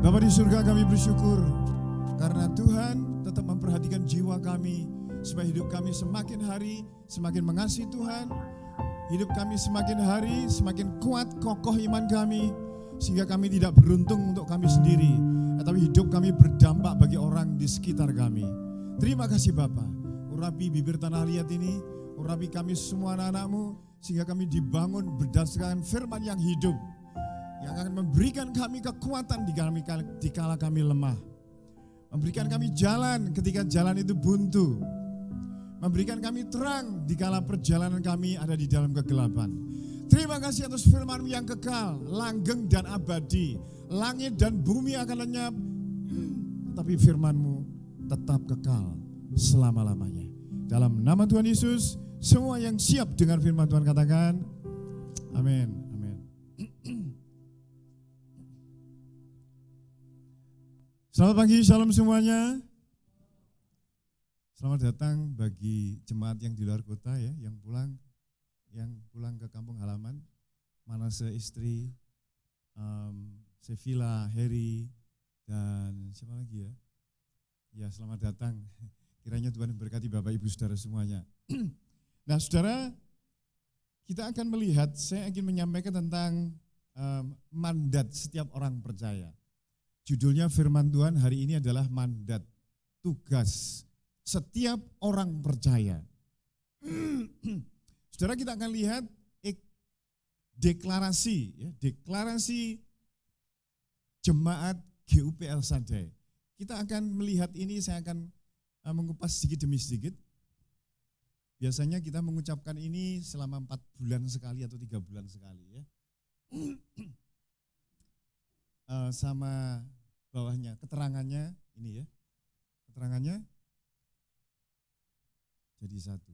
Bapa di surga, kami bersyukur karena Tuhan tetap memperhatikan jiwa kami supaya hidup kami semakin hari semakin mengasihi Tuhan. Hidup kami semakin hari semakin kuat kokoh iman kami sehingga kami tidak beruntung untuk kami sendiri, tetapi hidup kami berdampak bagi orang di sekitar kami. Terima kasih Bapa. Urapi bibir tanah liat ini, urapi kami semua anak-anak-Mu sehingga kami dibangun berdasarkan firman yang hidup, yang akan memberikan kami kekuatan di kala kami lemah. Memberikan kami jalan ketika jalan itu buntu. Memberikan kami terang di kala perjalanan kami ada di dalam kegelapan. Terima kasih atas firman-Mu yang kekal, langgeng dan abadi. Langit dan bumi akan lenyap, tetapi firman-Mu tetap kekal selama-lamanya. Dalam nama Tuhan Yesus, semua yang siap dengan firman Tuhan katakan, amin. Amin. Selamat pagi, shalom semuanya. Selamat datang bagi jemaat yang di luar kota ya, yang pulang ke kampung halaman. Manase istri, Sevilla, Heri, dan siapa lagi ya? Ya, selamat datang. Kiranya Tuhan memberkati Bapak Ibu Saudara semuanya. Nah, Saudara, kita akan melihat, saya ingin menyampaikan tentang mandat setiap orang percaya. Judulnya firman Tuhan hari ini adalah mandat, tugas setiap orang percaya. Saudara, kita akan lihat deklarasi jemaat GUPL Sadai. Kita akan melihat ini, saya akan mengupas sedikit demi sedikit. Biasanya kita mengucapkan ini selama 4 bulan sekali atau 3 bulan sekali ya. Sama bawahnya, keterangannya ini ya. Keterangannya jadi satu.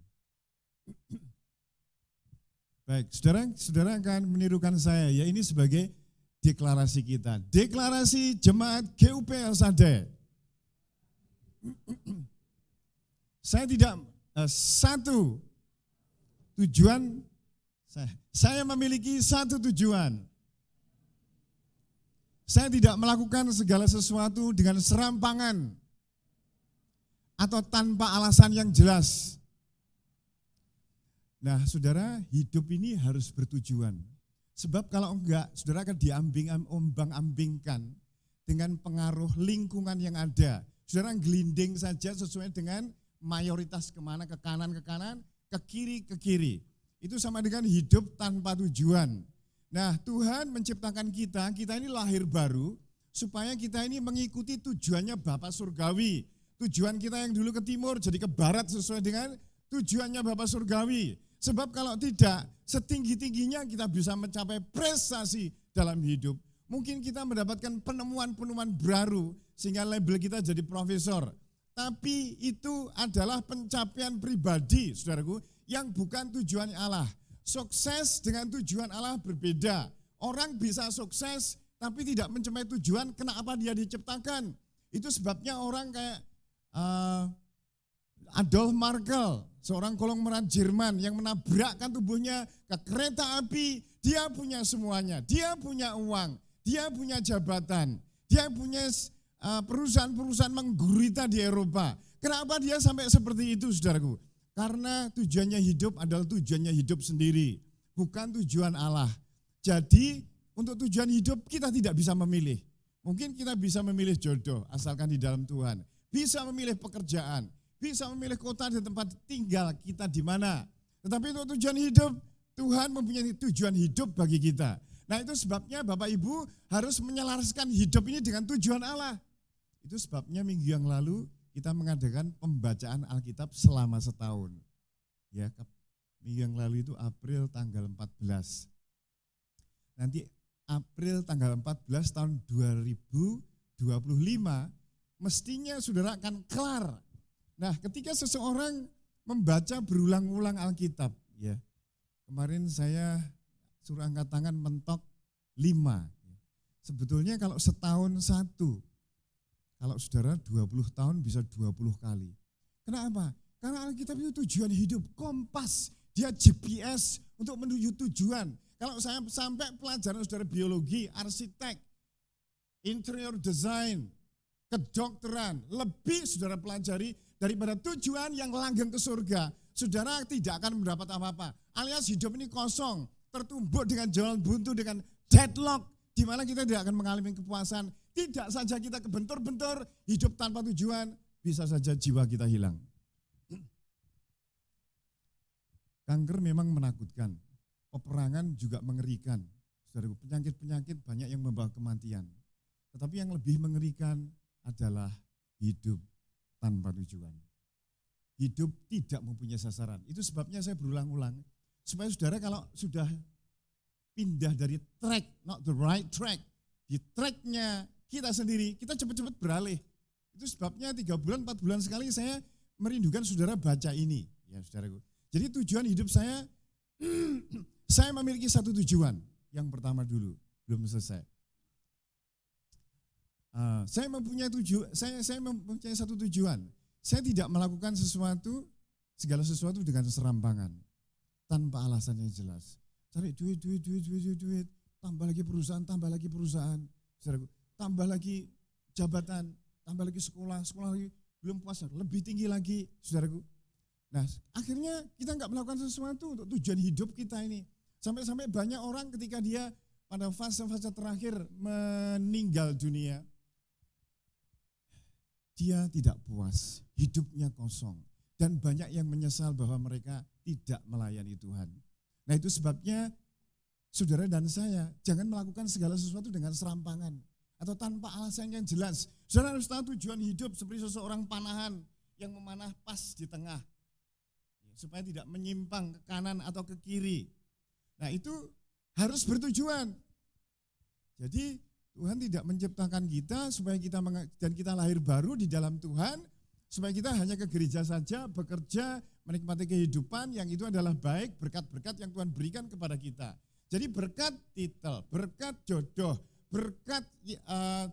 Baik, saudara akan menirukan saya ya, ini sebagai deklarasi kita. Deklarasi jemaat GUPL Sadai. Saya tidak satu tujuan, saya memiliki satu tujuan. Saya tidak melakukan segala sesuatu dengan serampangan atau tanpa alasan yang jelas. Nah, saudara, hidup ini harus bertujuan. Sebab kalau enggak, saudara akan diombang-ambingkan dengan pengaruh lingkungan yang ada. Saudara gelinding saja sesuai dengan mayoritas kemana, ke kanan, ke kiri. Itu sama dengan hidup tanpa tujuan. Nah, Tuhan menciptakan kita ini lahir baru, supaya kita ini mengikuti tujuannya Bapa Surgawi. Tujuan kita yang dulu ke timur jadi ke barat sesuai dengan tujuannya Bapa Surgawi. Sebab kalau tidak, setinggi-tingginya kita bisa mencapai prestasi dalam hidup. Mungkin kita mendapatkan penemuan-penemuan baru sehingga label kita jadi profesor. Tapi itu adalah pencapaian pribadi, saudaraku, yang bukan tujuan Allah. Sukses dengan tujuan Allah berbeda. Orang bisa sukses tapi tidak mencapai tujuan, kenapa dia diciptakan. Itu sebabnya orang kayak Adolf Markel, seorang konglomerat Jerman yang menabrakkan tubuhnya ke kereta api. Dia punya semuanya, dia punya uang, dia punya jabatan, dia punya perusahaan-perusahaan menggurita di Eropa. Kenapa dia sampai seperti itu, saudaraku? Karena tujuannya hidup adalah tujuannya hidup sendiri, bukan tujuan Allah. Jadi untuk tujuan hidup kita tidak bisa memilih. Mungkin kita bisa memilih jodoh asalkan di dalam Tuhan. Bisa memilih pekerjaan, bisa memilih kota dan tempat tinggal kita di mana. Tetapi untuk tujuan hidup, Tuhan mempunyai tujuan hidup bagi kita. Nah, itu sebabnya Bapak Ibu harus menyelaraskan hidup ini dengan tujuan Allah. Itu sebabnya minggu yang lalu kita mengadakan pembacaan Alkitab selama setahun. Ya, minggu yang lalu itu April tanggal 14. Nanti April tanggal 14 tahun 2025 mestinya saudara akan kelar. Nah, ketika seseorang membaca berulang-ulang Alkitab, ya, kemarin saya suruh angkat tangan mentok 5. Sebetulnya kalau setahun 1, kalau saudara 20 tahun bisa 20 kali. Kenapa? Karena Alkitab itu tujuan hidup, kompas, dia GPS untuk menuju tujuan. Kalau saya sampai pelajaran saudara biologi, arsitek, interior design, kedokteran, lebih saudara pelajari daripada tujuan yang langgeng ke surga, saudara tidak akan mendapat apa-apa. Alias hidup ini kosong, tertumbuk dengan jalan buntu, dengan deadlock, di mana kita tidak akan mengalami kepuasan. Tidak saja kita kebentur-bentur, hidup tanpa tujuan, bisa saja jiwa kita hilang. Kanker memang menakutkan, peperangan juga mengerikan. Saudaraku, penyakit-penyakit banyak yang membawa kematian. Tetapi yang lebih mengerikan adalah hidup tanpa tujuan. Hidup tidak mempunyai sasaran. Itu sebabnya saya berulang-ulang, supaya saudara kalau sudah pindah dari track, not the right track, di tracknya kita sendiri, kita cepat-cepat beralih. Itu sebabnya 3 bulan, 4 bulan sekali saya merindukan saudara baca ini. Ya saudaraku. Jadi tujuan hidup saya memiliki satu tujuan. Yang pertama dulu, belum selesai. Saya mempunyai satu tujuan. Saya tidak melakukan segala sesuatu dengan serampangan, tanpa alasan yang jelas. Cari duit, tambah lagi perusahaan, tambah lagi jabatan, tambah lagi sekolah lagi, belum puas, lebih tinggi lagi, saudaraku. Nah, akhirnya kita nggak melakukan sesuatu untuk tujuan hidup kita ini. Sampai-sampai banyak orang ketika dia pada fase-fase terakhir meninggal dunia, dia tidak puas, hidupnya kosong. Dan banyak yang menyesal bahwa mereka tidak melayani Tuhan. Nah itu sebabnya saudara dan saya jangan melakukan segala sesuatu dengan serampangan atau tanpa alasan yang jelas. Saudara harus tahu tujuan hidup seperti seseorang panahan yang memanah pas di tengah, supaya tidak menyimpang ke kanan atau ke kiri. Nah itu harus bertujuan. Jadi Tuhan tidak menciptakan kita supaya kita lahir baru di dalam Tuhan, supaya kita hanya ke gereja saja, bekerja, menikmati kehidupan yang itu adalah baik, berkat-berkat yang Tuhan berikan kepada kita. Jadi berkat titel, berkat jodoh, berkat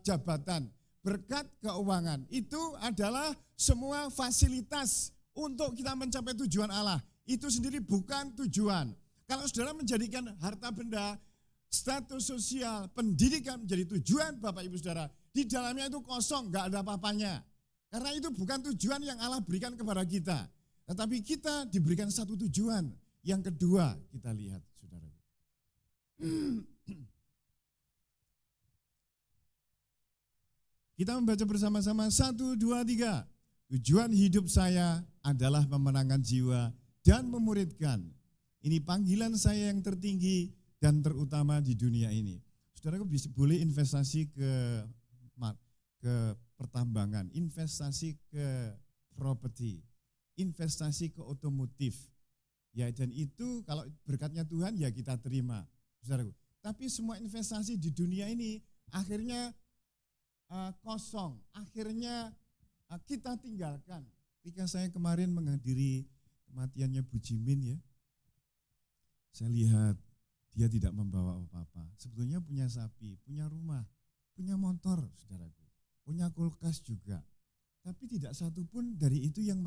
jabatan, berkat keuangan, itu adalah semua fasilitas untuk kita mencapai tujuan Allah. Itu sendiri bukan tujuan. Kalau saudara menjadikan harta benda, status sosial, pendidikan menjadi tujuan Bapak Ibu Saudara, di dalamnya itu kosong, gak ada apa-apanya. Karena itu bukan tujuan yang Allah berikan kepada kita. Tetapi kita diberikan satu tujuan. Yang kedua kita lihat saudara. Kita membaca bersama-sama 1, 2, 3. Tujuan hidup saya adalah memenangkan jiwa dan memuridkan. Ini panggilan saya yang tertinggi dan terutama di dunia ini. Saudaraku boleh investasi ke pertambangan, investasi ke properti, investasi ke otomotif. Ya, dan itu kalau berkatnya Tuhan ya kita terima. Saudaraku. Tapi semua investasi di dunia ini akhirnya kosong, akhirnya kita tinggalkan. Ketika saya kemarin menghadiri kematiannya Bu Jimin ya, saya lihat dia tidak membawa apa-apa. Sebetulnya punya sapi, punya rumah, punya motor, saudaraku, punya kulkas juga. Tapi tidak satu pun dari itu yang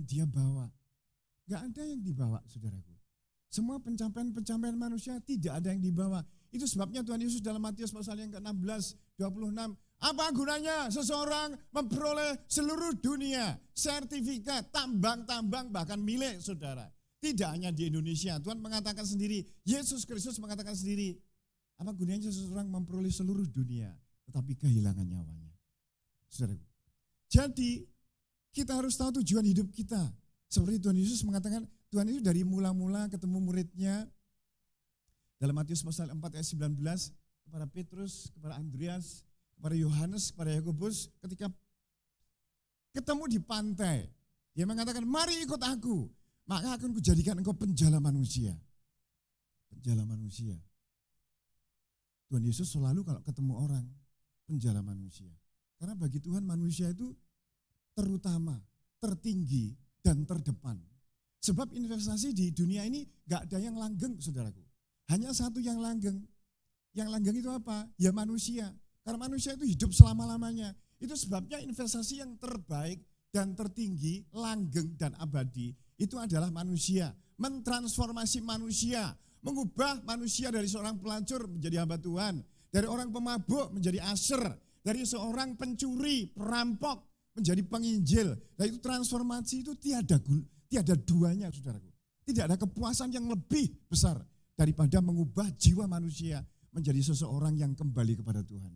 dia bawa. Gak ada yang dibawa, saudaraku. Semua pencapaian manusia tidak ada yang dibawa. Itu sebabnya Tuhan Yesus dalam Matius pasal yang ke-16, 26, apa gunanya seseorang memperoleh seluruh dunia, sertifikat, tambang-tambang bahkan milik saudara. Tidak hanya di Indonesia, Tuhan mengatakan sendiri, Yesus Kristus mengatakan sendiri, apa gunanya seseorang memperoleh seluruh dunia, tetapi kehilangan nyawanya. Saudaraku. Jadi kita harus tahu tujuan hidup kita. Seperti Tuhan Yesus mengatakan, Tuhan itu dari mula-mula ketemu muridnya, dalam Matius pasal 4 ayat 19, kepada Petrus, kepada Andreas, kepada Yohanes, kepada Yakobus, ketika ketemu di pantai, dia mengatakan, mari ikut aku, maka akan kujadikan engkau penjala manusia. Penjala manusia. Tuhan Yesus selalu kalau ketemu orang, penjala manusia. Karena bagi Tuhan manusia itu terutama, tertinggi, dan terdepan. Sebab investasi di dunia ini gak ada yang langgeng, saudaraku. Hanya satu yang langgeng. Yang langgeng itu apa? Ya manusia. Karena manusia itu hidup selama-lamanya. Itu sebabnya investasi yang terbaik dan tertinggi, langgeng dan abadi, itu adalah manusia. Mentransformasi manusia, mengubah manusia dari seorang pelacur menjadi hamba Tuhan, Dari orang pemabuk menjadi aser. Dari seorang pencuri, perampok menjadi penginjil. Nah itu transformasi itu tiada duanya, saudaraku. Tidak ada kepuasan yang lebih besar daripada mengubah jiwa manusia menjadi seseorang yang kembali kepada Tuhan.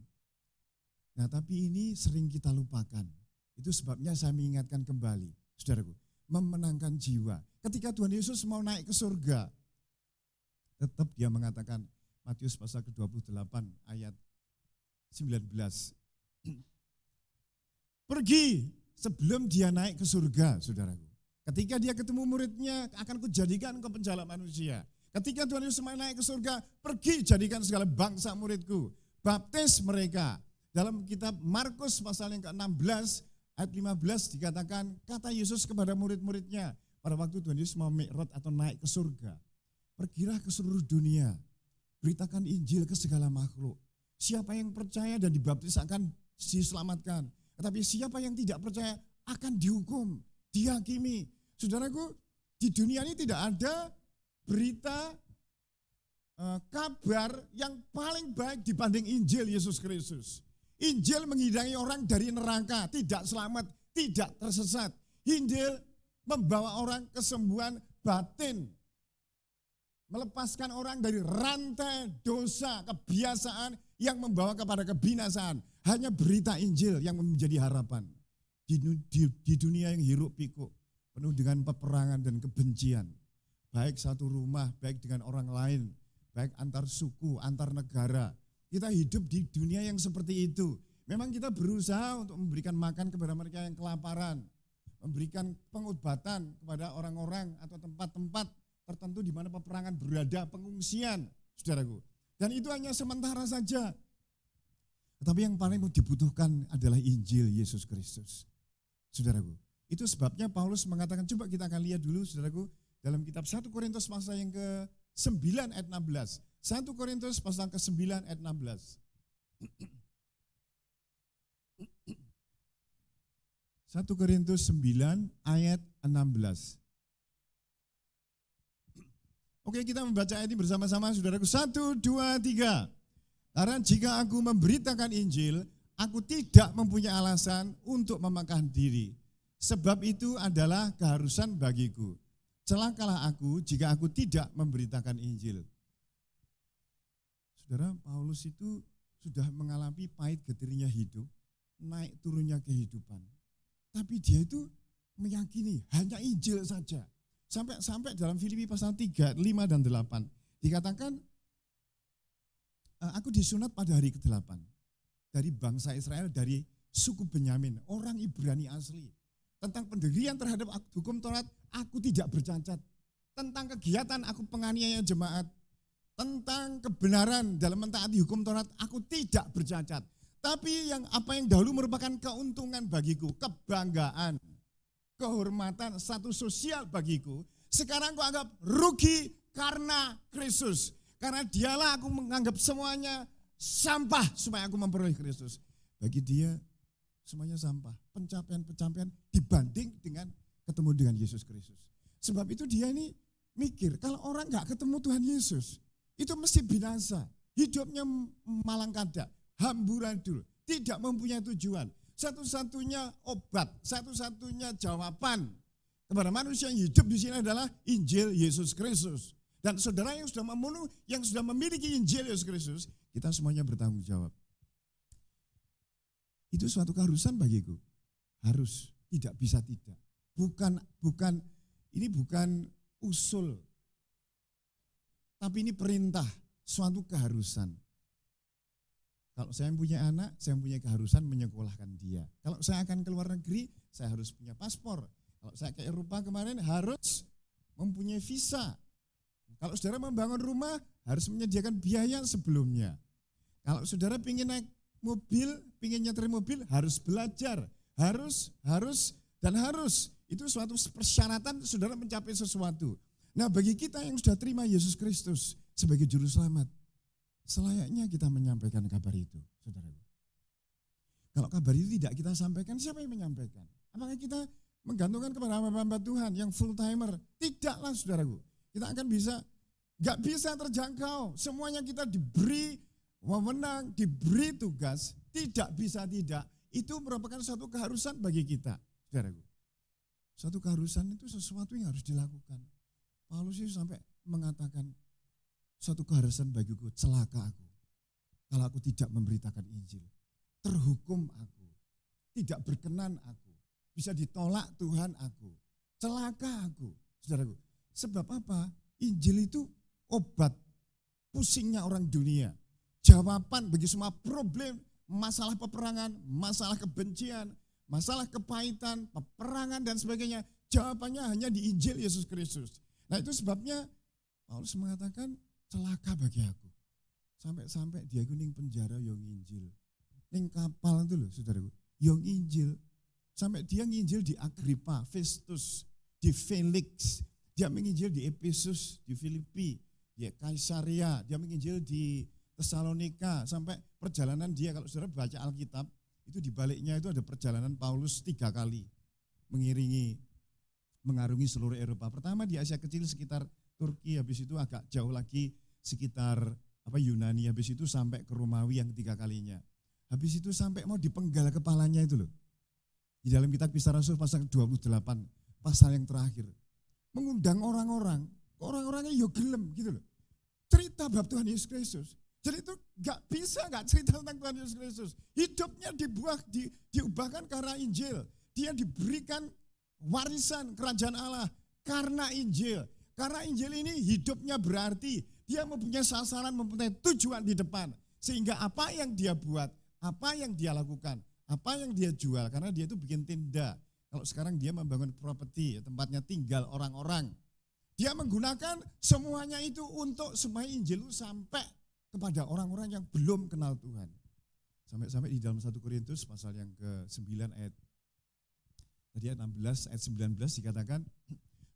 Nah tapi ini sering kita lupakan. Itu sebabnya saya mengingatkan kembali, saudaraku, memenangkan jiwa. Ketika Tuhan Yesus mau naik ke surga, tetap dia mengatakan, Matius pasal ke-28 ayat 19. Pergi sebelum dia naik ke surga, saudaraku. Ketika dia ketemu muridnya, akan kujadikan engkau penjala manusia. Ketika Tuhan Yesus naik ke surga, pergi jadikan segala bangsa muridku. Baptis mereka. Dalam kitab Markus pasal yang ke-16, ayat 15 dikatakan, kata Yesus kepada murid-muridnya, pada waktu Tuhan Yesus mau mi'raj atau naik ke surga. Pergilah ke seluruh dunia, beritakan Injil ke segala makhluk. Siapa yang percaya dan dibaptis akan diselamatkan. Tetapi siapa yang tidak percaya akan dihukum, dihakimi. Saudaraku, di dunia ini tidak ada berita, kabar yang paling baik dibanding Injil Yesus Kristus. Injil menghidangi orang dari neraka, tidak selamat, tidak tersesat. Injil membawa orang kesembuhan batin. Melepaskan orang dari rantai dosa, kebiasaan yang membawa kepada kebinasaan. Hanya berita Injil yang menjadi harapan. Di dunia yang hiruk pikuk, penuh dengan peperangan dan kebencian. Baik satu rumah, baik dengan orang lain, baik antar suku, antar negara. Kita hidup di dunia yang seperti itu. Memang kita berusaha untuk memberikan makan kepada mereka yang kelaparan. Memberikan pengobatan kepada orang-orang atau tempat-tempat tertentu di mana peperangan berada, pengungsian, saudaraku. Dan itu hanya sementara saja. Tetapi yang paling dibutuhkan adalah Injil Yesus Kristus. Saudaraku, itu sebabnya Paulus mengatakan, coba kita akan lihat dulu, saudaraku, dalam kitab 1 Korintus pasal yang ke-9 ayat 16. 1 Korintus pasal ke-9 ayat 16. 1 Korintus 9 ayat 16. Oke, kita membaca ayat ini bersama-sama, saudaraku. 1, 2, 3. Karena jika aku memberitakan Injil, aku tidak mempunyai alasan untuk memakan diri. Sebab itu adalah keharusan bagiku. Celakalah aku jika aku tidak memberitakan Injil. Saudara, Paulus itu sudah mengalami pahit getirnya hidup, naik turunnya kehidupan. Tapi dia itu meyakini hanya Injil saja. Sampai dalam Filipi pasal 3, 5 dan 8 dikatakan, aku disunat pada hari ke-8 dari bangsa Israel, dari suku Benyamin, orang Ibrani asli. Tentang pendirian terhadap hukum Taurat, aku tidak bercacat. Tentang kegiatan aku penganiaya jemaat. Tentang kebenaran dalam mentaati hukum Taurat, aku tidak bercacat. Tapi apa yang dahulu merupakan keuntungan bagiku, kebanggaan, kehormatan, status sosial bagiku, sekarang aku anggap rugi karena Kristus. Karena dialah aku menganggap semuanya sampah supaya aku memperoleh Kristus. Bagi dia semuanya sampah, pencapaian-pencapaian dibanding dengan ketemu dengan Yesus Kristus. Sebab itu dia ini mikir, kalau orang gak ketemu Tuhan Yesus, itu mesti binasa. Hidupnya malangkada, amburadul, tidak mempunyai tujuan. Satu-satunya obat, satu-satunya jawaban kepada manusia yang hidup di sini adalah Injil Yesus Kristus. Dan saudara yang sudah memiliki Injil Yesus Kristus, kita semuanya bertanggung jawab. Itu suatu keharusan bagiku. Harus, tidak bisa tidak. Ini bukan usul. Tapi ini perintah, suatu keharusan. Kalau saya punya anak, saya punya keharusan menyekolahkan dia. Kalau saya akan ke luar negeri, saya harus punya paspor. Kalau saya ke Eropa kemarin harus mempunyai visa. Kalau saudara membangun rumah, harus menyediakan biaya sebelumnya. Kalau saudara ingin naik mobil, ingin nyetir mobil, harus belajar. Harus. Itu suatu persyaratan saudara mencapai sesuatu. Nah bagi kita yang sudah terima Yesus Kristus sebagai juru selamat, selayaknya kita menyampaikan kabar itu, saudara. Kalau kabar itu tidak kita sampaikan, siapa yang menyampaikan? Apakah kita menggantungkan kepada hamba-hamba Tuhan yang full timer? Tidaklah, saudaraku. Kita akan gak bisa terjangkau. Semuanya kita diberi wewenang, diberi tugas, tidak bisa tidak, itu merupakan suatu keharusan bagi kita. Saudaraku, suatu keharusan itu sesuatu yang harus dilakukan. Paulus itu sampai mengatakan, suatu keharusan bagiku, celaka aku kalau aku tidak memberitakan Injil. Terhukum aku, tidak berkenan aku, bisa ditolak Tuhan aku, celaka aku. Saudaraku, sebab apa? Injil itu obat pusingnya orang dunia. Jawaban bagi semua problem, masalah peperangan, masalah kebencian, masalah kepahitan, peperangan dan sebagainya. Jawabannya hanya di Injil Yesus Kristus. Nah itu sebabnya Paulus mengatakan celaka bagi aku. Sampai-sampai dia kuning penjara yang Injil. Ning kapal itu loh saudaraku, yang Injil. Sampai dia nginjil di Agripa, Festus, di Felix. Dia menginjil di Efesus, di Filipi, di Kaisaria. Dia menginjil di Tesalonika. Sampai perjalanan dia, kalau saudara baca Alkitab, itu di baliknya itu ada perjalanan Paulus 3 kali. Mengarungi seluruh Eropa. Pertama di Asia Kecil sekitar Turki, habis itu agak jauh lagi sekitar Yunani, habis itu sampai ke Romawi yang 3 kalinya. Habis itu sampai mau dipenggal kepalanya itu loh. Di dalam kitab Kisah Rasul pasal 28, pasal yang terakhir. Mengundang orang-orangnya yo gelem gitu loh. Cerita bab Tuhan Yesus Kristus. Jadi itu gak bisa gak cerita tentang Tuhan Yesus Kristus. Hidupnya diubahkan karena Injil. Dia diberikan warisan kerajaan Allah karena Injil. Karena Injil ini hidupnya berarti. Dia mempunyai sasaran, mempunyai tujuan di depan. Sehingga apa yang dia buat, apa yang dia lakukan, apa yang dia jual, karena dia itu bikin tenda. Kalau sekarang dia membangun properti, tempatnya tinggal orang-orang. Dia menggunakan semuanya itu untuk supaya Injil itu sampai kepada orang-orang yang belum kenal Tuhan. Sampai-sampai di dalam 1 Korintus pasal yang ke-9 ayat 16 ayat 19 dikatakan,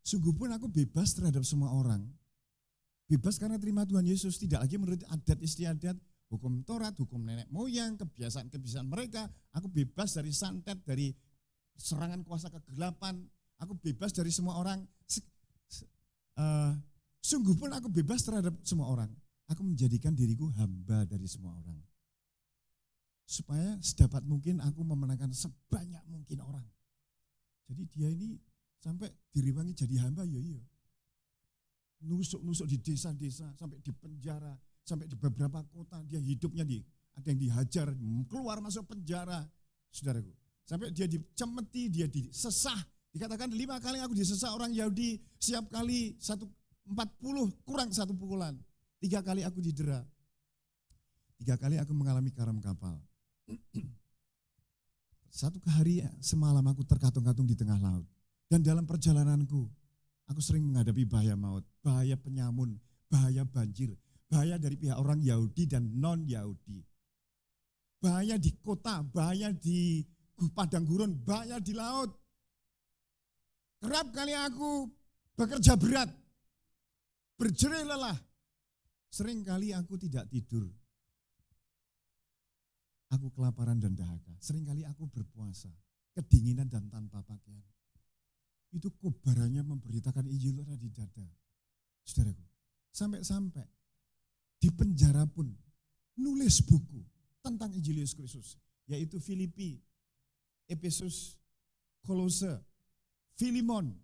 sungguh pun aku bebas terhadap semua orang. Bebas karena terima Tuhan Yesus, tidak lagi menurut adat istiadat, hukum Taurat, hukum nenek moyang, kebiasaan-kebiasaan mereka. Aku bebas dari santet, dari serangan kuasa kegelapan. Aku bebas dari semua orang. Sungguh pun aku bebas terhadap semua orang. Aku menjadikan diriku hamba dari semua orang. Supaya sedapat mungkin aku memenangkan sebanyak mungkin orang. Jadi dia ini sampai diriwangi jadi hamba, iya. Nusuk-nusuk di desa-desa, sampai di penjara, sampai di beberapa kota, dia hidupnya ada yang dihajar, keluar masuk penjara, saudaraku. Sampai dia dicemeti, dia disesah. Dikatakan 5 kali aku disesah orang Yahudi, setiap kali 40 kurang 1 pukulan. 3 kali aku didera. 3 kali aku mengalami karam kapal. 1 hari semalam aku terkatung-katung di tengah laut. Dan dalam perjalananku, aku sering menghadapi bahaya maut, bahaya penyamun, bahaya banjir, bahaya dari pihak orang Yahudi dan non-Yahudi. Bahaya di kota, bahaya di padang gurun, bahaya di laut. Kerap kali aku bekerja berat, berjerih lelah. Sering kali aku tidak tidur. Aku kelaparan dan dahaga. Sering kali aku berpuasa, kedinginan dan tanpa pakaian. Itu kobarannya memberitakan Injil ada di dada. Saudaraku, sampai-sampai di penjara pun nulis buku tentang Injil Yesus Kristus, yaitu Filipi, Efesus, Kolose, Filemon.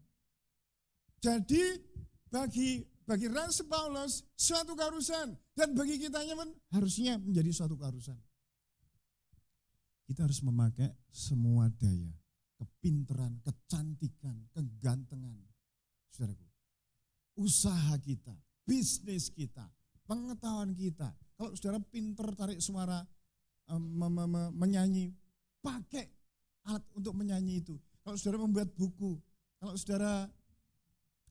Jadi bagi Rasul Paulus suatu keharusan, dan bagi kitanya pun harusnya menjadi suatu keharusan. Kita harus memakai semua daya, kepinteran, kecantikan, kegantengan, saudaraku. Usaha kita, bisnis kita, pengetahuan kita. Kalau saudara pinter tarik suara, menyanyi, pakai alat untuk menyanyi itu. Kalau saudara membuat buku, kalau saudara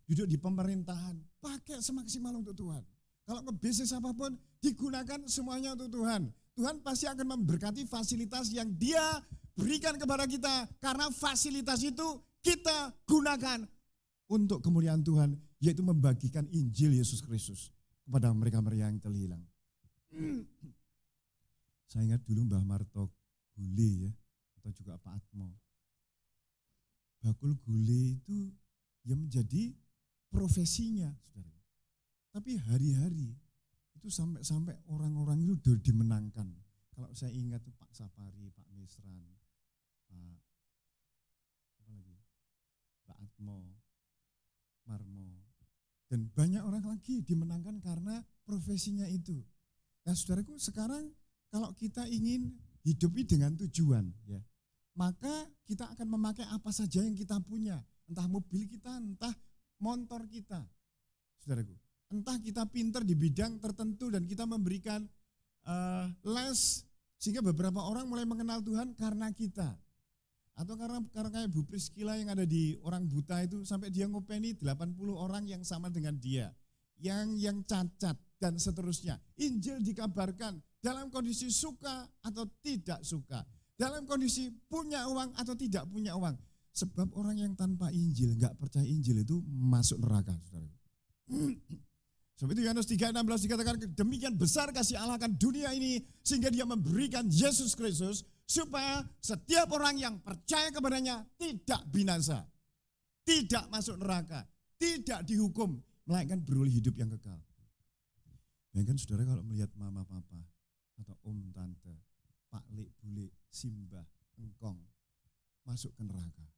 duduk di pemerintahan, pakai semaksimal untuk Tuhan. Kalau ke bisnis apapun, digunakan semuanya untuk Tuhan. Tuhan pasti akan memberkati fasilitas yang Dia berikan kepada kita, karena fasilitas itu kita gunakan untuk kemuliaan Tuhan, yaitu membagikan Injil Yesus Kristus kepada mereka-mereka yang terhilang. Saya ingat dulu Mbah Marto Gule ya, atau juga Pak Atmo. Bakul gule itu yang menjadi profesinya, saudara. Tapi hari-hari Itu sampai orang-orang itu udah dimenangkan. Kalau saya ingat tuh Pak Sapari, Pak Misran, Pak Atmo, Marmo, dan banyak orang lagi dimenangkan karena profesinya itu. Nah saudaraku, sekarang kalau kita ingin hidupi dengan tujuan, ya, maka kita akan memakai apa saja yang kita punya, entah mobil kita, entah motor kita, saudaraku. Entah kita pintar di bidang tertentu dan kita memberikan les, sehingga beberapa orang mulai mengenal Tuhan karena kita. Atau karena kayak Bu Priscilla yang ada di Orang Buta itu, sampai dia ngopeni 80 orang yang sama dengan dia, yang cacat dan seterusnya. Injil dikabarkan dalam kondisi suka atau tidak suka, dalam kondisi punya uang atau tidak punya uang. Sebab orang yang tanpa Injil, enggak percaya Injil itu masuk neraka, saudara. Sebab itu Yohanes 3:16 dikatakan, demikian besar kasih Allah akan dunia ini sehingga dia memberikan Yesus Kristus supaya setiap orang yang percaya kepadanya tidak binasa, tidak masuk neraka, tidak dihukum, melainkan beroleh hidup yang kekal. Bayangkan saudara kalau melihat mama papa atau om tante, pak lek bule, simbah, engkong masuk ke neraka.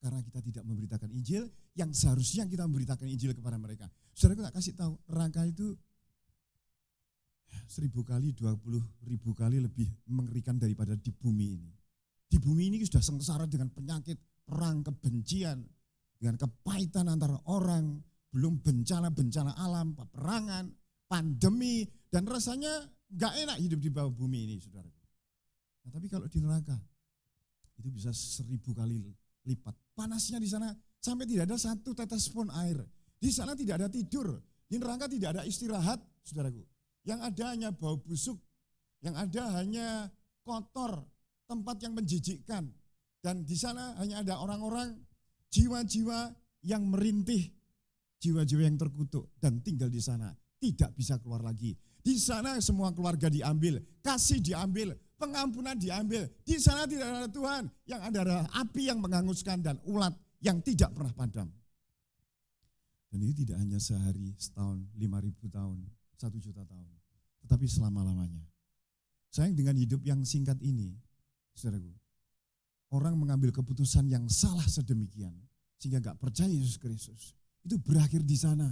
Karena kita tidak memberitakan Injil yang seharusnya kita memberitakan Injil kepada mereka. Saudara, aku tak kasih tahu, neraka itu 1000 kali, 20.000 kali lebih mengerikan daripada di bumi ini. Di bumi ini sudah sengsara dengan penyakit, perang, kebencian, dengan kepahitan antara orang, belum bencana-bencana alam, peperangan, pandemi, dan rasanya gak enak hidup di bawah bumi ini, saudara. Nah, tapi kalau di neraka, itu bisa 1000 kali lipat. Panasnya di sana sampai tidak ada satu tetes pun air. Di sana tidak ada tidur. Di neraka tidak ada istirahat, saudaraku. Yang ada hanya bau busuk. Yang ada hanya kotor, tempat yang menjijikkan. Dan di sana hanya ada orang-orang, jiwa-jiwa yang merintih, jiwa-jiwa yang terkutuk dan tinggal di sana. Tidak bisa keluar lagi. Di sana semua keluarga diambil, kasih diambil, pengampunan diambil. Di sana tidak ada Tuhan, yang ada adalah api yang menghanguskan dan ulat yang tidak pernah padam. Dan ini tidak hanya sehari, setahun, 5.000 tahun, 1 juta tahun, tetapi selama-lamanya. Sayang dengan hidup yang singkat ini, saudaraku, orang mengambil keputusan yang salah sedemikian, sehingga gak percaya Yesus Kristus. Itu berakhir di sana.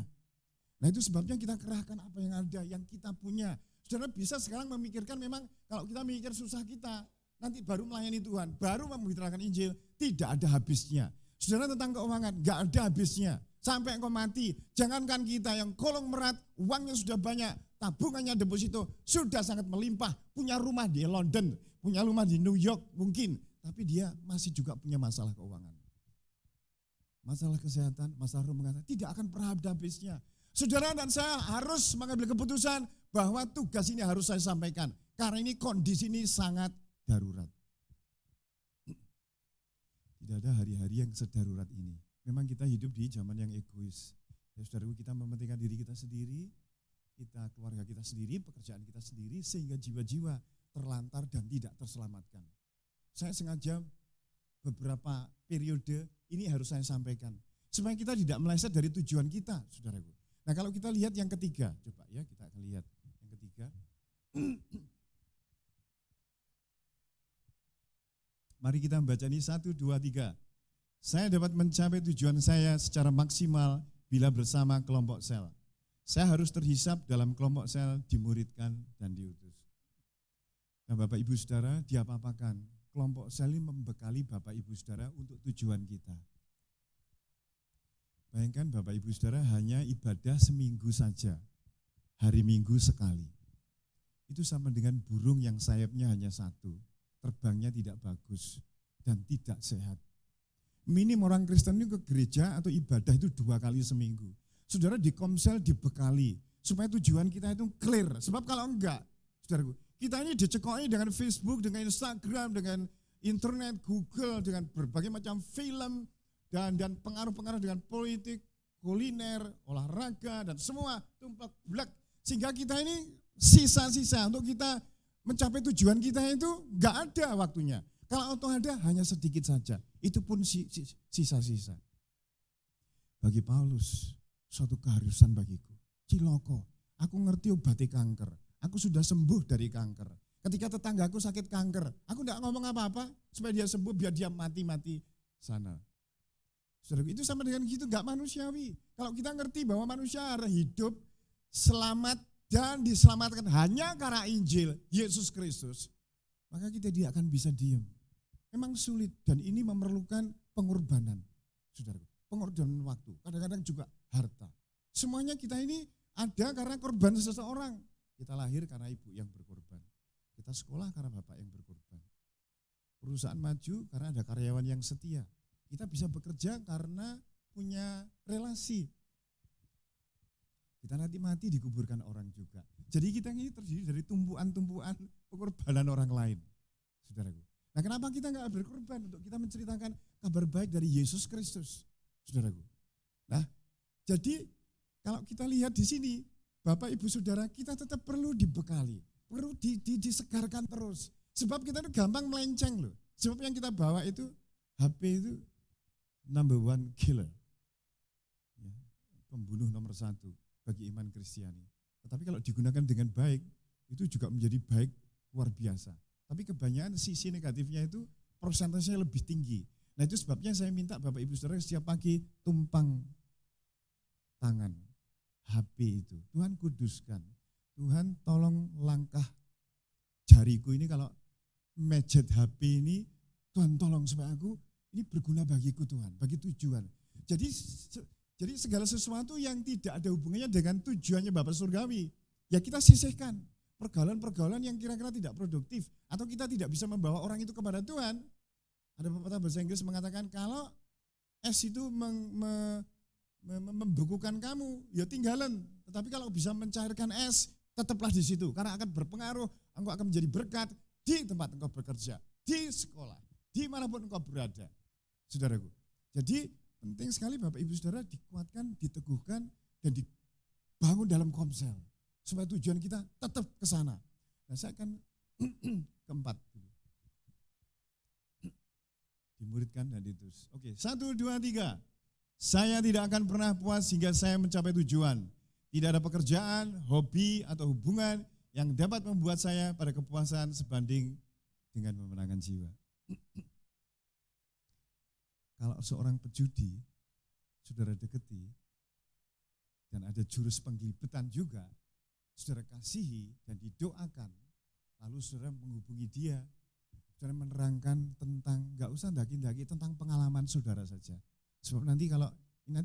Nah itu sebabnya kita kerahkan apa yang ada, yang kita punya. Saudara bisa sekarang memikirkan memang kalau kita mikir susah kita, nanti baru melayani Tuhan, baru memberitakan Injil, tidak ada habisnya. Saudara tentang keuangan, gak ada habisnya. Sampai engkau mati, jangankan kita yang kolong merat, uangnya sudah banyak, tabungannya deposito, sudah sangat melimpah, punya rumah di London, punya rumah di New York mungkin, tapi dia masih juga punya masalah keuangan. Masalah kesehatan, masalah rumah tangga, tidak akan pernah ada habisnya. Saudara dan saya harus mengambil keputusan bahwa tugas ini harus saya sampaikan. Karena ini kondisi ini sangat darurat. Tidak ada hari-hari yang sedarurat ini. Memang kita hidup di zaman yang egois. Ya saudaraku, kita mementingkan diri kita sendiri, kita keluarga kita sendiri, pekerjaan kita sendiri, sehingga jiwa-jiwa terlantar dan tidak terselamatkan. Saya sengaja beberapa periode ini harus saya sampaikan. Supaya kita tidak meleset dari tujuan kita, saudaraku. Nah kalau kita lihat yang ketiga, coba ya kita akan lihat yang ketiga. Mari kita membaca ini 1, 2, 3. Saya dapat mencapai tujuan saya secara maksimal bila bersama kelompok sel. Saya harus terhisap dalam kelompok sel, dimuridkan dan diutus. Nah Bapak Ibu Saudara, diapa-apakan, kelompok sel ini membekali Bapak Ibu Saudara untuk tujuan kita. Bayangkan Bapak Ibu Saudara hanya ibadah seminggu saja, hari Minggu sekali. Itu sama dengan burung yang sayapnya hanya satu, terbangnya tidak bagus dan tidak sehat. Minim orang Kristen itu ke gereja atau ibadah itu 2 kali seminggu. Saudara di Komsel dibekali, supaya tujuan kita itu clear. Sebab kalau enggak, saudaraku, kita ini dicekoi dengan Facebook, dengan Instagram, dengan internet, Google, dengan berbagai macam film, dan pengaruh-pengaruh dengan politik, kuliner, olahraga, dan semua tumplek blek. Sehingga kita ini sisa-sisa untuk kita mencapai tujuan kita itu enggak ada waktunya. Kalau untung ada hanya sedikit saja, itu pun sisa-sisa. Bagi Paulus, suatu keharusan bagiku, ciloko, Aku ngerti obati kanker. Aku sudah sembuh dari kanker. Ketika tetanggaku sakit kanker, aku enggak ngomong apa-apa supaya dia sembuh, biar dia mati-mati sana. Saudara, itu sama dengan gitu, enggak manusiawi. Kalau kita ngerti bahwa manusia harus hidup selamat dan diselamatkan hanya karena Injil Yesus Kristus, maka kita tidak akan bisa diam. Memang sulit dan ini memerlukan pengorbanan, saudara. Pengorbanan waktu, kadang-kadang juga harta. Semuanya kita ini ada karena korban seseorang. Kita lahir karena ibu yang berkorban. Kita sekolah karena bapak yang berkorban. Perusahaan maju karena ada karyawan yang setia. Kita bisa bekerja karena punya relasi. Kita nanti mati dikuburkan orang juga. Jadi kita ini terdiri dari tumpuan-tumpuan pengorbanan orang lain, saudaraku. Nah, kenapa kita enggak berkorban untuk kita menceritakan kabar baik dari Yesus Kristus, saudaraku? Nah, jadi kalau kita lihat di sini, Bapak Ibu Saudara, kita tetap perlu dibekali, perlu disegarkan terus. Sebab kita itu gampang melenceng loh. Sebab yang kita bawa itu HP itu number one killer, ya, pembunuh nomor 1 bagi iman Kristiani. Tetapi kalau digunakan dengan baik, itu juga menjadi baik luar biasa. Tapi kebanyakan sisi negatifnya itu persentasenya lebih tinggi. Nah, itu sebabnya saya minta Bapak Ibu Saudara setiap pagi tumpang tangan HP itu. Tuhan kuduskan. Tuhan tolong langkah jariku ini kalau mejet HP ini, Tuhan tolong supaya aku ini berguna bagiku Tuhan, bagi tujuan. Jadi segala sesuatu yang tidak ada hubungannya dengan tujuannya Bapa Surgawi, ya kita sisihkan. Pergaulan-pergaulan yang kira-kira tidak produktif, atau kita tidak bisa membawa orang itu kepada Tuhan. Ada pepatah bahasa Inggris mengatakan kalau es itu membegukan kamu, ya tinggalan. Tetapi kalau bisa mencairkan es, tetaplah di situ. Karena akan berpengaruh, engkau akan menjadi berkat di tempat engkau bekerja, di sekolah, dimanapun engkau berada. Saudaraku, jadi penting sekali Bapak Ibu Saudara dikuatkan, diteguhkan, dan dibangun dalam komsel. Supaya tujuan kita tetap ke sana. Nah, saya akan keempat. Dimuridkan dan ditulis. Oke, 1, 2, 3. Saya tidak akan pernah puas hingga saya mencapai tujuan. Tidak ada pekerjaan, hobi, atau hubungan yang dapat membuat saya pada kepuasan sebanding dengan pemenangan jiwa. Kalau seorang pejudi, saudara deketi, dan ada jurus penggelibetan juga, saudara kasihi dan didoakan, lalu saudara menghubungi dia, saudara menerangkan tentang, gak usah daki-daki, tentang pengalaman saudara saja. Sebab nanti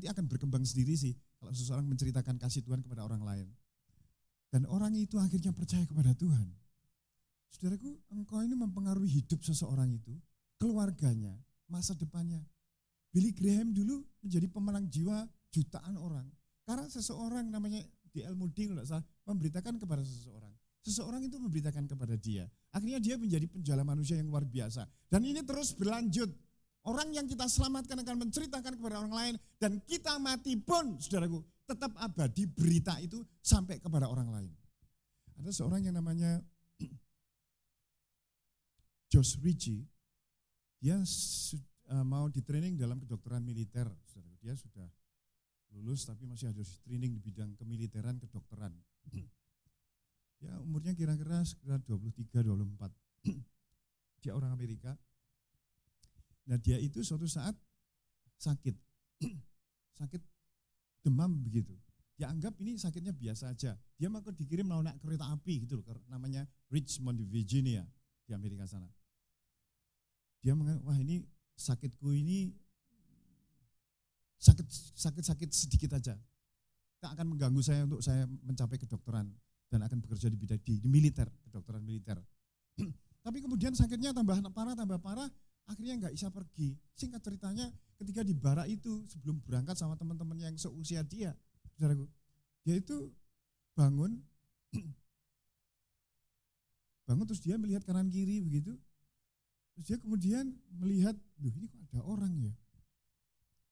akan berkembang sendiri sih, kalau seseorang menceritakan kasih Tuhan kepada orang lain. Dan orang itu akhirnya percaya kepada Tuhan. Saudaraku, engkau ini mempengaruhi hidup seseorang itu, keluarganya, masa depannya. Billy Graham dulu menjadi pemenang jiwa jutaan orang. Karena seseorang namanya D.L. Moody kalau salah memberitakan kepada seseorang. Seseorang itu memberitakan kepada dia. Akhirnya dia menjadi penjala manusia yang luar biasa. Dan ini terus berlanjut. Orang yang kita selamatkan akan menceritakan kepada orang lain. Dan kita mati pun, saudaraku, tetap abadi berita itu sampai kepada orang lain. Ada seorang yang namanya Josh Ritchie. Dia mau di training dalam kedokteran militer. Saudaraku. Dia sudah lulus tapi masih harus training di bidang kemiliteran kedokteran. Ya umurnya kira-kira sekitar 23-24. Dia orang Amerika. Nah dia itu suatu saat sakit demam begitu. Dia anggap ini sakitnya biasa aja. Dia maka dikirim naik kereta api gitu loh, namanya Richmond di Virginia di Amerika sana. Dia menganggap wah ini sakitku ini sakit sedikit aja. Tak akan mengganggu saya untuk saya mencapai kedokteran dan akan bekerja di bidang di militer, kedokteran militer. Tapi kemudian sakitnya tambah parah, akhirnya nggak bisa pergi. Singkat ceritanya, ketika di barak itu sebelum berangkat sama teman-teman yang seusia dia, saudaraku, dia itu bangun terus dia melihat kanan kiri begitu. Terus dia kemudian melihat, loh ini kok ada orang ya?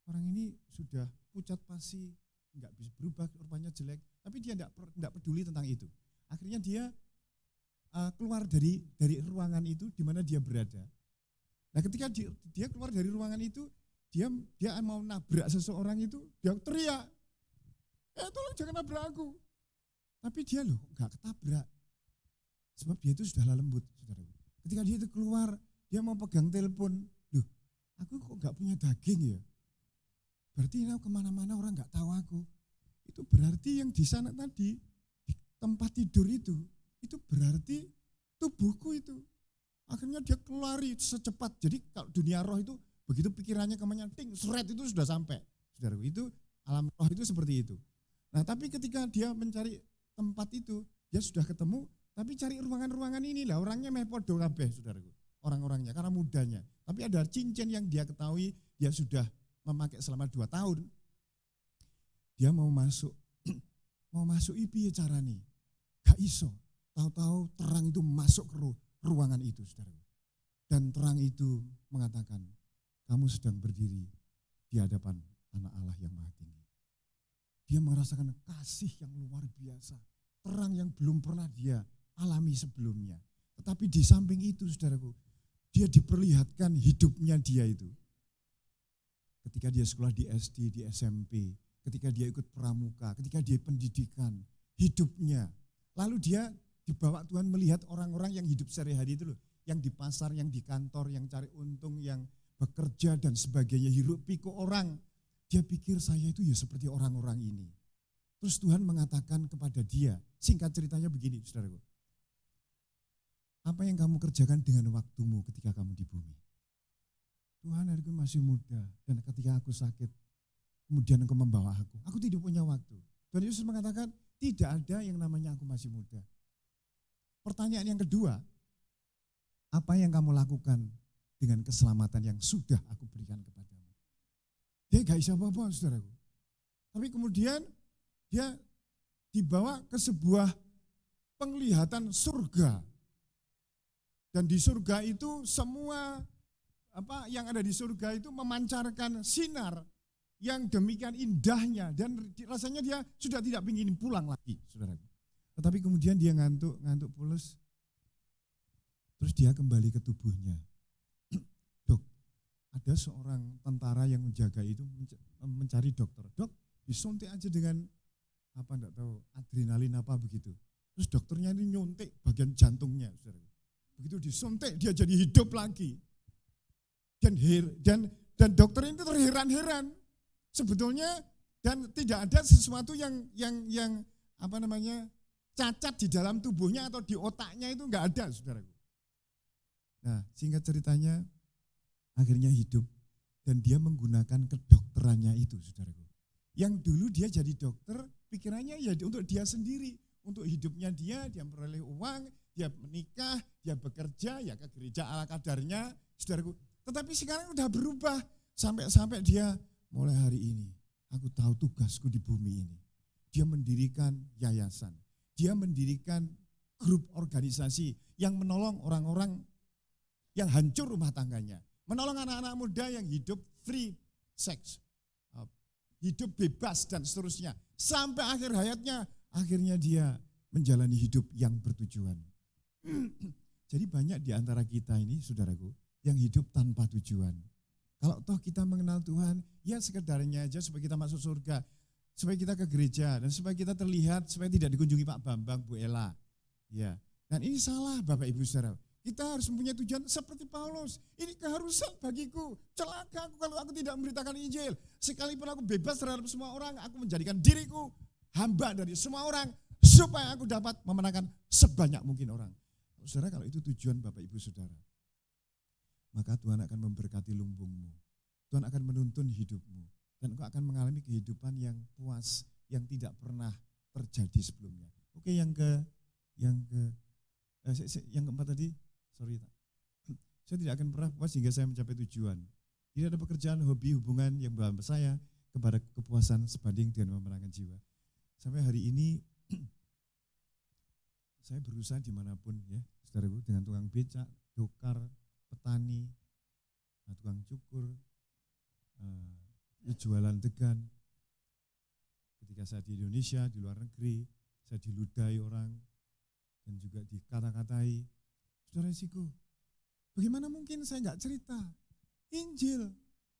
Orang ini sudah pucat pasi, enggak bisa berubah, rupanya jelek, tapi dia enggak peduli tentang itu. Akhirnya dia keluar dari ruangan itu di mana dia berada. Nah ketika dia keluar dari ruangan itu, dia mau nabrak seseorang itu, dia teriak, tolong jangan nabrak aku. Tapi dia loh nggak ketabrak. Sebab dia itu sudah lembut, saudaraku. Ketika dia itu keluar, dia mau pegang telepon. Loh, aku kok nggak punya daging ya? Berarti kemana-mana orang nggak tahu aku. Itu berarti yang di sana tadi, di tempat tidur itu berarti tubuhku itu. Akhirnya dia kelari secepat. Jadi kalau dunia roh itu begitu pikirannya kemana, ting, seret itu sudah sampai. Saudaraku, itu alam roh itu seperti itu. Nah, tapi ketika dia mencari tempat itu, dia sudah ketemu, tapi cari ruangan-ruangan inilah, orangnya meh podo kabeh, saudaraku. Orang-orangnya, karena mudanya. Tapi ada cincin yang dia ketahui, dia sudah memakai selama 2 tahun. Dia mau masuk piye carane? Gak iso. Tahu-tahu terang itu masuk ke ruangan itu, saudaraku. Dan terang itu mengatakan, kamu sedang berdiri di hadapan anak Allah yang maha tinggi. Dia merasakan kasih yang luar biasa. Terang yang belum pernah dia alami sebelumnya. Tetapi di samping itu, saudaraku, dia diperlihatkan hidupnya dia itu. Ketika dia sekolah di SD, di SMP, ketika dia ikut pramuka, ketika dia pendidikan, hidupnya. Lalu dia dibawa Tuhan melihat orang-orang yang hidup sehari-hari itu loh. Yang di pasar, yang di kantor, yang cari untung, yang bekerja dan sebagainya, hiruk pikuk orang. Dia pikir saya itu ya seperti orang-orang ini. Terus Tuhan mengatakan kepada dia, singkat ceritanya begini, saudaraku. Apa yang kamu kerjakan dengan waktumu ketika kamu di bumi? Tuhan, aku masih muda dan ketika aku sakit, kemudian engkau membawa aku tidak punya waktu. Tuhan Yesus mengatakan, tidak ada yang namanya aku masih muda. Pertanyaan yang kedua, apa yang kamu lakukan dengan keselamatan yang sudah aku berikan kepadamu? Dia gak bisa apa-apa, saudaraku. Tapi kemudian dia dibawa ke sebuah penglihatan surga. Dan di surga itu semua yang ada di surga itu memancarkan sinar yang demikian indahnya dan rasanya dia sudah tidak ingin pulang lagi, saudaraku. Tetapi kemudian dia ngantuk pules, terus dia kembali ke tubuhnya. Dok, ada seorang tentara yang menjaga itu mencari dokter. Dok, disuntik aja dengan enggak tahu adrenalin apa begitu. Terus dokternya ini nyuntik bagian jantungnya, saudaraku. Begitu disuntik dia jadi hidup lagi. Dan dokter itu terheran-heran sebetulnya dan tidak ada sesuatu yang cacat di dalam tubuhnya atau di otaknya itu enggak ada, saudaraku. Nah, singkat ceritanya akhirnya hidup dan dia menggunakan kedokterannya itu, saudaraku. Yang dulu dia jadi dokter, pikirannya ya untuk dia sendiri, untuk hidupnya dia memperoleh uang, dia menikah, dia bekerja, ya ke gereja ala kadarnya, saudaraku. Tetapi sekarang udah berubah, sampai dia mulai hari ini, aku tahu tugasku di bumi ini. Dia mendirikan yayasan, dia mendirikan grup organisasi yang menolong orang-orang yang hancur rumah tangganya, menolong anak-anak muda yang hidup free sex, hidup bebas dan seterusnya. Sampai akhir hayatnya, akhirnya dia menjalani hidup yang bertujuan. Jadi banyak di antara kita ini, saudaraku, yang hidup tanpa tujuan. Kalau toh kita mengenal Tuhan, ya sekedarnya aja supaya kita masuk surga, supaya kita ke gereja, dan supaya kita terlihat, supaya tidak dikunjungi Pak Bambang, Bu Ella. Ya, dan ini salah Bapak Ibu Saudara. Kita harus mempunyai tujuan seperti Paulus. Ini keharusan bagiku, celaka aku kalau aku tidak memberitakan Injil. Sekalipun aku bebas terhadap semua orang, aku menjadikan diriku hamba dari semua orang, supaya aku dapat memenangkan sebanyak mungkin orang. Saudara, kalau itu tujuan Bapak Ibu Saudara, maka Tuhan akan memberkati lumbungmu. Tuhan akan menuntun hidupmu. Dan engkau akan mengalami kehidupan yang puas, yang tidak pernah terjadi sebelumnya. Oke, yang keempat tadi, sorry. Saya tidak akan pernah puas hingga saya mencapai tujuan. Tidak ada pekerjaan, hobi, hubungan yang membawa saya kepada kepuasan sebanding dengan memenangkan jiwa. Sampai hari ini, saya berusaha dimanapun ya, saudaraku, dengan tukang becak, dokar, petani, tukang cukur, jualan degan. Ketika saya di Indonesia, di luar negeri, saya diludahi orang dan juga dikata-katai. Saudara isiku, bagaimana mungkin saya enggak cerita Injil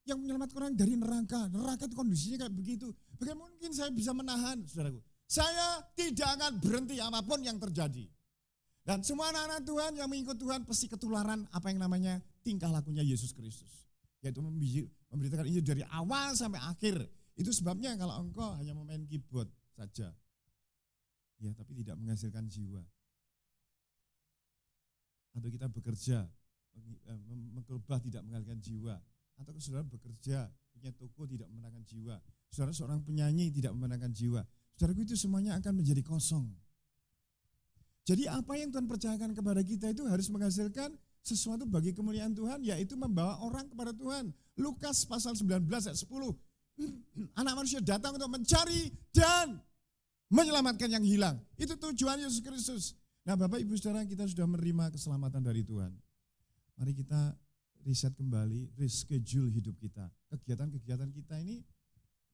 yang menyelamatkan orang dari neraka. Neraka itu kondisinya kayak begitu. Bagaimana mungkin saya bisa menahan, saudaraku? Saya tidak akan berhenti apapun yang terjadi. Dan semua anak-anak Tuhan yang mengikut Tuhan pasti ketularan apa yang namanya tingkah lakunya Yesus Kristus. Yaitu memberitakan Injil dari awal sampai akhir. Itu sebabnya kalau engkau hanya memain keyboard saja, ya tapi tidak menghasilkan jiwa. Atau kita bekerja, mengkhotbah tidak menghasilkan jiwa. Atau saudara bekerja, punya toko tidak memenangkan jiwa. Saudara seorang penyanyi tidak memenangkan jiwa. Saudaraku, itu semuanya akan menjadi kosong. Jadi apa yang Tuhan percayakan kepada kita itu harus menghasilkan sesuatu bagi kemuliaan Tuhan, yaitu membawa orang kepada Tuhan. Lukas pasal 19 ayat 10. Anak manusia datang untuk mencari dan menyelamatkan yang hilang. Itu tujuan Yesus Kristus. Nah Bapak Ibu Saudara, kita sudah menerima keselamatan dari Tuhan. Mari kita riset kembali, reschedule hidup kita. Kegiatan-kegiatan kita ini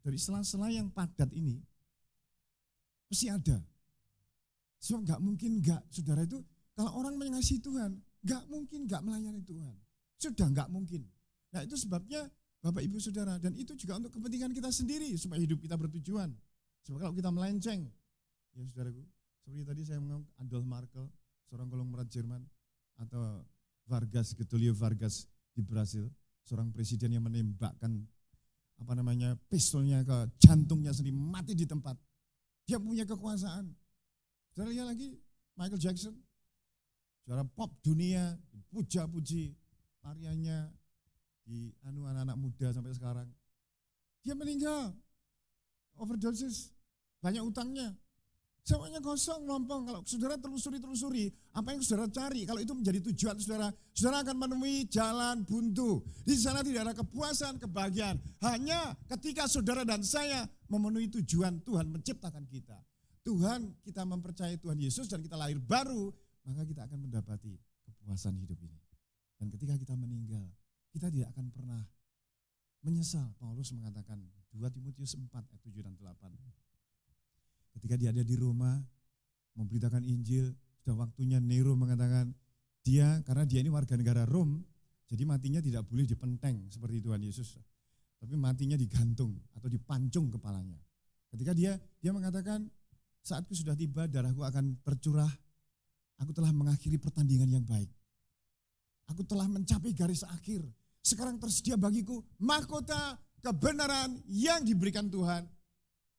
dari sela-sela yang padat ini mesti ada. Sebab gak mungkin gak, saudara itu kalau orang mengasihi Tuhan, gak mungkin gak melayani Tuhan. Sudah gak mungkin. Nah itu sebabnya Bapak Ibu Saudara, dan itu juga untuk kepentingan kita sendiri supaya hidup kita bertujuan. Sebab kalau kita melenceng, ya saudaraku, seperti tadi saya ngomong Adolf Markel, seorang konglomerat Jerman, atau Getulio Vargas di Brasil, seorang presiden yang menembakkan pistolnya ke jantungnya sendiri, mati di tempat. Dia punya kekuasaan. Saudara lihat lagi Michael Jackson, juara pop dunia, dipuja-puji karyanya di anak-anak muda sampai sekarang. Dia meninggal, overdosis, banyak utangnya. Semuanya kosong, lompong. Kalau saudara telusuri, apa yang saudara cari, kalau itu menjadi tujuan saudara, saudara akan menemui jalan buntu. Di sana tidak ada kepuasan, kebahagiaan. Hanya ketika saudara dan saya memenuhi tujuan Tuhan menciptakan kita. Tuhan, kita mempercayai Tuhan Yesus dan kita lahir baru, maka kita akan mendapati kepuasan hidup ini. Dan ketika kita meninggal, kita tidak akan pernah menyesal. Paulus mengatakan 2 Timotius 4 ayat 7 dan 8. Ketika dia ada di Roma, memberitakan Injil, sudah waktunya Nero mengatakan, karena dia ini warga negara Rom, jadi matinya tidak boleh dipenteng seperti Tuhan Yesus. Tapi matinya digantung atau dipancung kepalanya. Ketika dia mengatakan, saatku sudah tiba, darahku akan tercurah, aku telah mengakhiri pertandingan yang baik. Aku telah mencapai garis akhir. Sekarang tersedia bagiku mahkota kebenaran yang diberikan Tuhan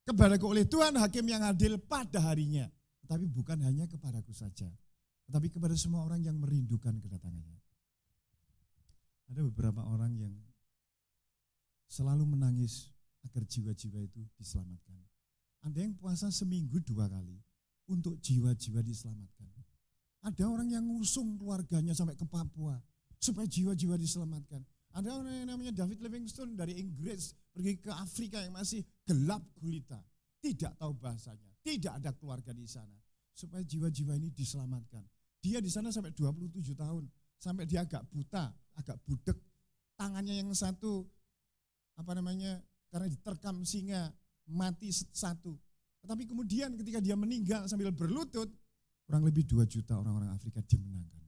kepadaku oleh Tuhan Hakim yang adil pada harinya. Tetapi bukan hanya kepadaku saja, tetapi kepada semua orang yang merindukan kedatangannya. Ada beberapa orang yang selalu menangis agar jiwa-jiwa itu diselamatkan. Ada yang puasa seminggu 2 kali untuk jiwa-jiwa diselamatkan. Ada orang yang ngusung keluarganya sampai ke Papua supaya jiwa-jiwa diselamatkan. Ada orang yang namanya David Livingstone dari Inggris pergi ke Afrika yang masih gelap gulita, tidak tahu bahasanya, tidak ada keluarga di sana, supaya jiwa-jiwa ini diselamatkan. Dia di sana sampai 27 tahun, sampai dia agak buta, agak budek, tangannya yang satu karena diterkam singa mati satu. Tetapi kemudian ketika dia meninggal sambil berlutut, kurang lebih 2 juta orang-orang Afrika dimenangkan.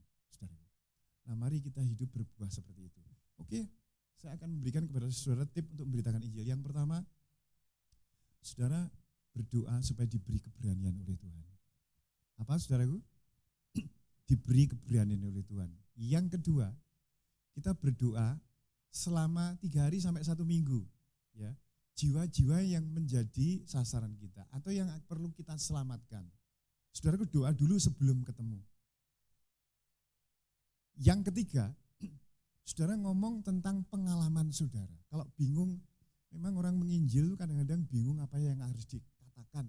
Nah mari kita hidup berbuah seperti itu. Oke, saya akan memberikan kepada saudara tip untuk memberitakan Injil. Yang pertama, saudara berdoa supaya diberi keberanian oleh Tuhan. Apa saudaraku? Diberi keberanian oleh Tuhan. Yang kedua, kita berdoa selama 3 hari sampai 1 minggu. Ya, jiwa-jiwa yang menjadi sasaran kita atau yang perlu kita selamatkan. Saudaraku, doa dulu sebelum ketemu. Yang ketiga, saudara ngomong tentang pengalaman saudara. Kalau bingung, memang orang menginjil kadang-kadang bingung apa yang harus dikatakan,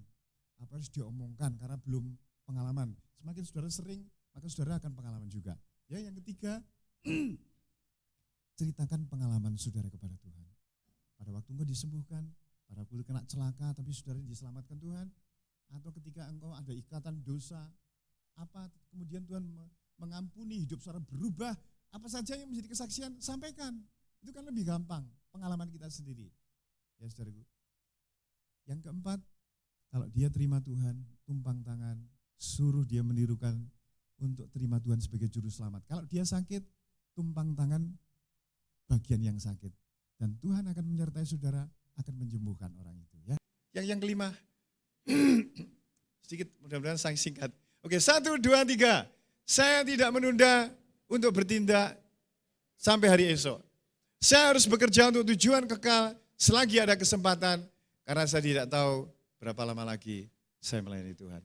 apa harus diomongkan karena belum pengalaman. Semakin saudara sering, maka saudara akan pengalaman juga. Ya, yang ketiga, ceritakan pengalaman saudara kepada Tuhan. Pada waktu engkau disembuhkan, pada waktu kena celaka tapi saudara diselamatkan Tuhan, atau ketika engkau ada ikatan dosa, apa kemudian Tuhan mengampuni, hidup saudara berubah, apa saja yang menjadi kesaksian, sampaikan. Itu kan lebih gampang, pengalaman kita sendiri. Ya saudaraku. Yang keempat, kalau dia terima Tuhan, tumpang tangan, suruh dia menirukan untuk terima Tuhan sebagai juru selamat. Kalau dia sakit, tumpang tangan bagian yang sakit. Dan Tuhan akan menyertai saudara, akan menyembuhkan orang itu. Ya. Yang kelima, Sedikit, mudah-mudahan saya singkat. Oke, 1, 2, 3. Saya tidak menunda untuk bertindak sampai hari esok. Saya harus bekerja untuk tujuan kekal selagi ada kesempatan, karena saya tidak tahu berapa lama lagi saya melayani Tuhan.